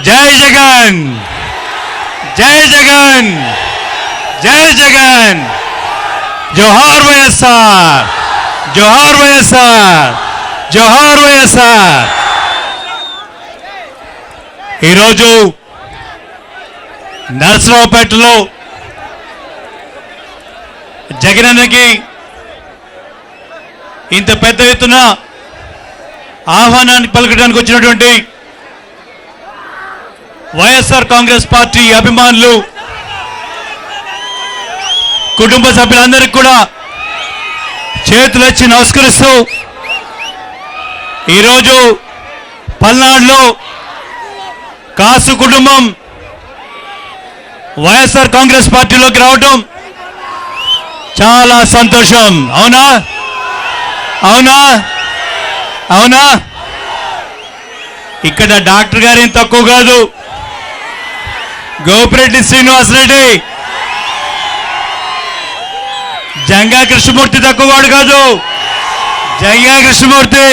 జై జగన్, జై జగన్, జై జగన్. జోహార్ వైఎస్ఆర్, జోహార్ వైఎస్ఆర్, జోహార్ వైఎస్ఆర్. ఈరోజు నర్సరావుపేటలో జగనన్నకి ఇంత పెద్ద ఎత్తున ఆహ్వానాన్ని పలకడానికి వచ్చినటువంటి వైఎస్ఆర్ కాంగ్రెస్ పార్టీ అభిమానులు, కుటుంబ సభ్యులందరికీ కూడా చేతులెత్తి నమస్కరిస్తూ ఈరోజు పల్నాడులో కాసు కుటుంబం వైఎస్ఆర్ కాంగ్రెస్ పార్టీలోకి రావడం చాలా సంతోషం. అవునా అవునా అవునా? ఇక్కడ డాక్టర్ గారు ఏం తక్కువ కాదు, గోపిరెడ్డి శ్రీనివాసరెడ్డి, జంగా కృష్ణమూర్తి తక్కువవాడు కాదు. జంగా కృష్ణమూర్తి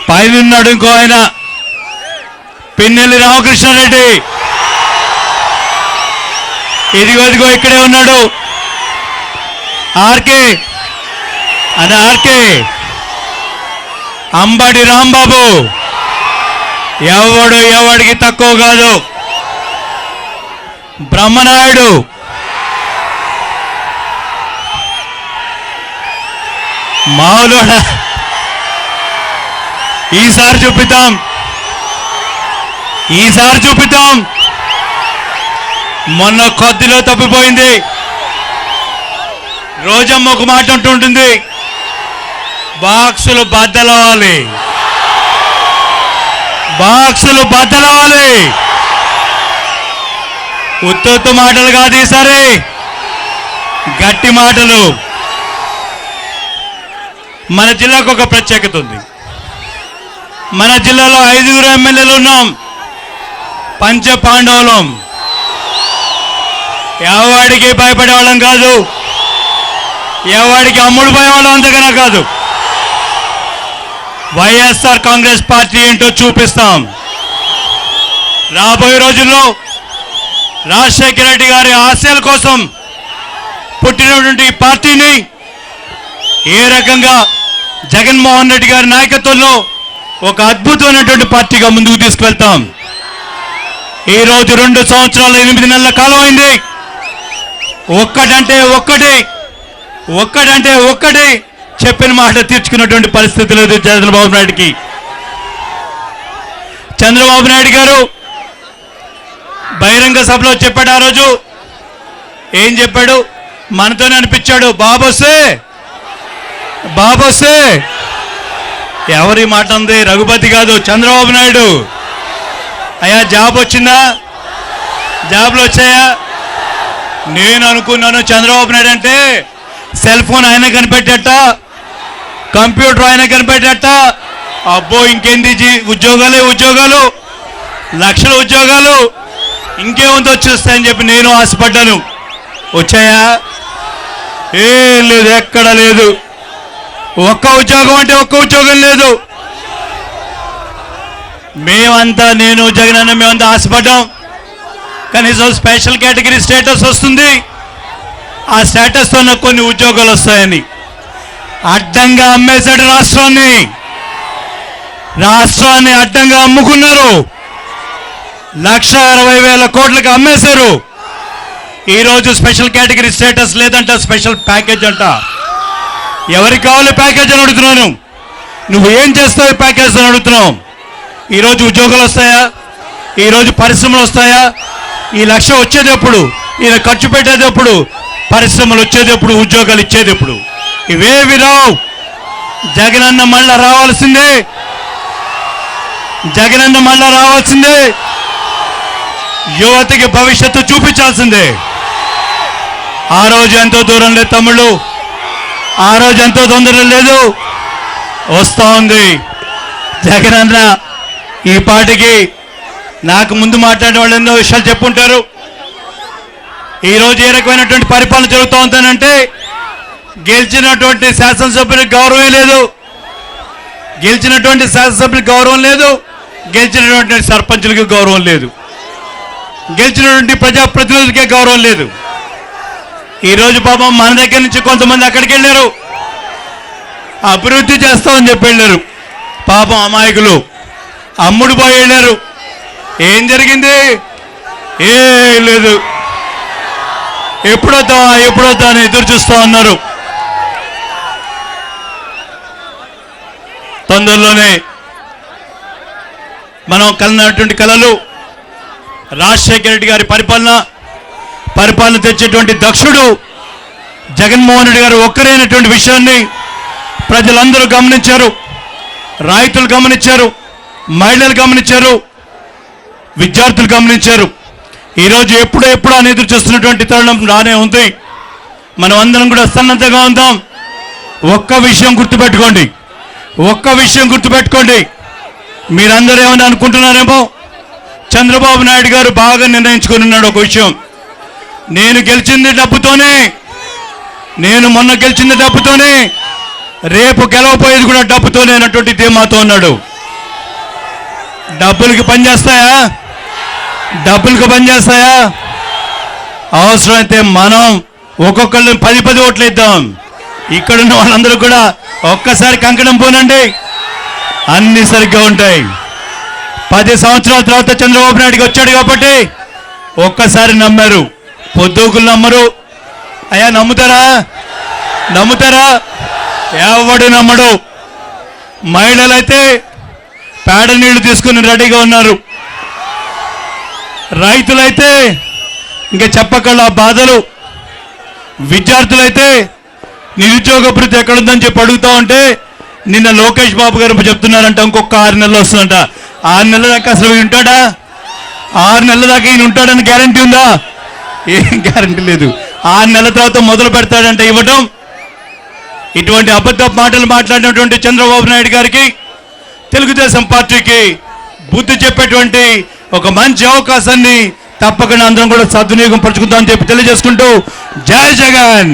పైన ఉన్నాడు ఇంకో ఆయన, పిన్నెల్లి రామకృష్ణారెడ్డి, ఇదిగో ఇదిగో ఇక్కడే ఉన్నాడు ఆర్కే అని, ఆర్కే అంబడి రాంబాబు, ఎవడికి తక్కువ కాదు. బ్రహ్మనాయుడు, మావులోడ, ఈసారి చూపిద్దాం, ఈసారి చూపిద్దాం. మొన్న కొద్దిలో తప్పిపోయింది. రోజమ్మ ఒక మాట అంటుంటుంది, బాక్సులు బద్దలవ్వాలి, బాక్సులు బద్దలవ్వాలి. ఉత్తొత్తు మాటలు కాదు, ఈసారి గట్టి మాటలు. మన జిల్లాకు ఒక ప్రత్యేకత ఉంది. మన జిల్లాలో 5 ఎమ్మెల్యేలు ఉన్నాం, పంచ పాండవులం. ఎవడికి భయపడేవాళ్ళం కాదు, ఎవడికి అమ్ముడు పోయేవాళ్ళం అంతకన్నా కాదు. వైఎస్ఆర్ కాంగ్రెస్ పార్టీ ఏంటో చూపిస్తాం. రాబోయే రోజుల్లో రాజశేఖర రెడ్డి గారి ఆశయాల కోసం పుట్టినటువంటి పార్టీని ఏ రకంగా జగన్మోహన్ రెడ్డి గారి నాయకత్వంలో ఒక అద్భుతమైనటువంటి పార్టీగా ముందుకు తీసుకువెళ్తాం. ఈరోజు 2 సంవత్సరాల 8 నెలల కాలం అయింది. ఒక్కటంటే ఒక్కటి చెప్పిన మాట తీర్చుకున్నటువంటి పరిస్థితి లేదు చంద్రబాబు నాయుడికి. చంద్రబాబు నాయుడు గారు బహిరంగ సభలో చెప్పాడు. ఆ రోజు ఏం చెప్పాడు? మనతోనే అనిపించాడు, బాబోసే బాబోసే. ఎవరి మాట ఉంది? రఘుపతి కాదు, చంద్రబాబు నాయుడు. అయ్యా జాబ్ వచ్చిందా? జాబ్లు వచ్చాయా? నేను అనుకున్నాను చంద్రబాబు నాయుడు అంటే సెల్ ఫోన్ ఆయన కనిపెట్టేట, కంప్యూటర్ ఆయన కనిపెట్టేట. అబ్బో ఇంకేంది ఉద్యోగాలు, లక్షల ఉద్యోగాలు, ఇంకేముంది వచ్చేస్తాయని చెప్పి నేను ఆశపడ్డాను. వచ్చాయా? ఏం లేదు, ఎక్కడ లేదు. ఒక్క ఉద్యోగం అంటే ఒక్క ఉద్యోగం లేదు. నేను జగనన్న మేమంతా ఆశపడ్డాం, కనీసం స్పెషల్ కేటగిరీ స్టేటస్ వస్తుంది, ఆ స్టేటస్తో నాకు కొన్ని ఉద్యోగాలు వస్తాయని. అడ్డంగా అమ్మేశాడు రాష్ట్రాన్ని అడ్డంగా అమ్ముకున్నారు. 1,60,000 కోట్లకి అమ్మేశారు. ఈరోజు స్పెషల్ కేటగిరీ స్టేటస్ లేదంట, స్పెషల్ ప్యాకేజ్ అంట. ఎవరికి కావాలి ప్యాకేజ్ అని అడుగుతున్నాను. నువ్వు ఏం చేస్తావు ప్యాకేజ్ అని అడుగుతున్నావు. ఈరోజు ఉద్యోగాలు వస్తాయా? ఈరోజు పరిశ్రమలు వస్తాయా? ఈ 1,00,000 వచ్చేది ఎప్పుడు? ఈయన ఖర్చు పెట్టేది ఎప్పుడు? పరిశ్రమలు వచ్చేది ఎప్పుడు? ఉద్యోగాలు ఇచ్చేది ఎప్పుడు? ఇవేవి రావు. జగనన్న మళ్ళా రావాల్సిందే, జగనన్న మళ్ళా రావాల్సిందే. యువతకి భవిష్యత్తు చూపించాల్సిందే. ఆ రోజు ఎంతో దూరం లేదు తమ్ముళ్ళు, ఆ రోజు ఎంతో తొందర లేదు, వస్తూ ఉంది. జగనన్న ఈ పార్టీకి నాకు ముందు మాట్లాడే వాళ్ళు ఎన్నో విషయాలు చెప్పుంటారు. ఈరోజు ఏ రకమైనటువంటి పరిపాలన జరుగుతూ ఉందనంటే గెలిచినటువంటి శాసనసభ్యులకు గౌరవం లేదు, గెలిచినటువంటి శాసనసభ్యులకు గౌరవం లేదు, గెలిచినటువంటి సర్పంచులకి గౌరవం లేదు, గెలిచినటువంటి ప్రజాప్రతినిధులకే గౌరవం లేదు. ఈరోజు పాపం మన దగ్గర నుంచి కొంతమంది అక్కడికి వెళ్ళారు, అభివృద్ధి చేస్తామని చెప్పి వెళ్ళారు. పాపం అమాయకులు అమ్ముడు పోయి వెళ్ళారు. ఏం జరిగింది? ఏ లేదు, ఎప్పుడొద్దా అని ఎదురు చూస్తూ ఉన్నారు. తొందరలోనే మనం కలనటువంటి కళలు రాజశేఖర రెడ్డి గారి పరిపాలన తెచ్చేటువంటి దక్షుడు జగన్మోహన్ రెడ్డి గారు ఒక్కరైనటువంటి విషయాన్ని ప్రజలందరూ గమనించారు, రైతులు గమనించారు, మహిళలు గమనించారు, విద్యార్థులు గమనించారు. ఈరోజు ఎప్పుడు అని ఎదురు చూస్తున్నటువంటి తరుణం రానే ఉంది. మనం అందరం కూడా సన్నద్ధంగా ఉందాం. ఒక్క విషయం గుర్తుపెట్టుకోండి, మీరందరూ ఏమని అనుకుంటున్నారేమో, చంద్రబాబు నాయుడు గారు బాగా నిర్ణయించుకుని ఉన్నాడు ఒక విషయం. నేను మొన్న గెలిచింది డబ్బుతోనే, రేపు గెలవపోయేది కూడా డబ్బుతోనే అన్నటువంటి ధీమాతో ఉన్నాడు. డబ్బులకి పనిచేస్తాయా? అవసరమైతే మనం ఒక్కొక్కళ్ళు 10 ఓట్లు ఇద్దాం. ఇక్కడున్న వాళ్ళందరూ కూడా ఒక్కసారి కంకణం పోనండి, అన్ని సరిగ్గా ఉంటాయి. 10 సంవత్సరాల తర్వాత చంద్రబాబు నాయుడుకి వచ్చాడు కాబట్టి ఒక్కసారి నమ్మారు, పొద్దుకులు నమ్మరు. అయ్యా నమ్ముతారా? ఎవడు నమ్మడు. మహిళలైతే పేడ నీళ్లు తీసుకుని రెడీగా ఉన్నారు, రైతులైతే ఇంకా చెప్పకుండా బాధలు, విద్యార్థులైతే నిరుద్యోగ భృతి ఎక్కడుందని చెప్పి అడుగుతా ఉంటే నిన్న లోకేష్ బాబు గారు చెప్తున్నారంట ఇంకొక 6 నెలలు వస్తుందంట. 6 నెలల దాకా అసలు ఉంటాడా? 6 నెలల దాకా ఈయన ఉంటాడని గ్యారంటీ ఉందా? ఏం గ్యారంటీ లేదు. 6 నెలల తర్వాత మొదలు పెడతాడంటే ఇవ్వటం. ఇటువంటి అబద్ధ మాటలు మాట్లాడినటువంటి చంద్రబాబు నాయుడు గారికి, తెలుగుదేశం పార్టీకి బుద్ధి చెప్పేటువంటి ఒక మంచి అవకాశాన్ని తప్పకుండా అందరం కూడా సద్వినియోగం పరుచుకుందామని చెప్పి తెలియజేసుకుంటూ జై జగన్.